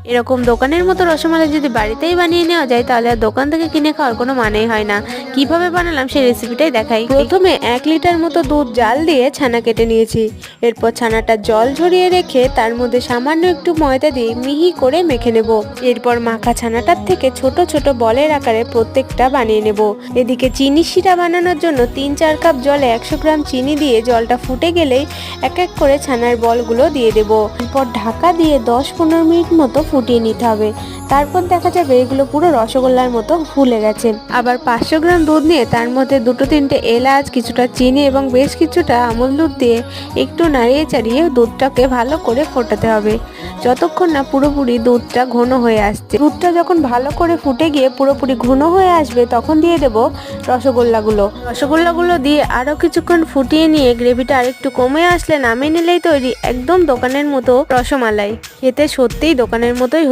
এরকম দোকানের মতো রসমালাই যদি বাড়িতেই বানিয়ে নেওয়া যায় তাহলে আর দোকান থেকে কিনে খাওয়ার কোনো মানেই হয় না। কিভাবে বানালাম সেই রেসিপিটাই দেখাই। প্রথমে 1 লিটার মতো দুধ জাল দিয়ে ছানা কেটে নিয়েছি। এরপর ছানাটা জল ঝরিয়ে রেখে তার মধ্যে সামান্য একটু ময়দা দিয়ে মিহি করে মেখে নেব। এরপর মাখা ছানাটার থেকে ছোট ছোট বলের আকারে প্রত্যেকটা বানিয়ে নেব। এদিকে চিনি শিরা বানানোর জন্য 3-4 কাপ জলে 100 গ্রাম চিনি দিয়ে জলটা ফুটে গেলেই এক এক করে ছানার বলগুলো দিয়ে দেব। এরপর ঢাকা দিয়ে 10-15 মিনিট মতো ফুটিয়ে নিতে হবে। তারপর দেখা যাবে এগুলো পুরো রসগোল্লার মতো ফুলে গেছে। আবার 500 গ্রাম দুধ নিয়ে তার মধ্যে 2-3টে এলাচ, কিছুটা চিনি এবং বেশ কিছুটা আমুল দুধ দিয়ে একটু নাড়িয়ে চাড়িয়ে দুধটাকে ভালো করে ফোটাতে হবে, যতক্ষণ না পুরোপুরি দুধটা ঘন হয়ে আসছে। দুধটা যখন ভালো করে ফুটে গিয়ে পুরোপুরি ঘন হয়ে আসবে তখন দিয়ে দেব রসগোল্লাগুলো দিয়ে আরো কিছুক্ষণ ফুটিয়ে নিয়ে গ্রেভিটা আরেকটু কমে আসলে নামিয়ে নিলেই তৈরি একদম দোকানের মতো রসমালাই। খেতে সত্যিই দোকানের মতোই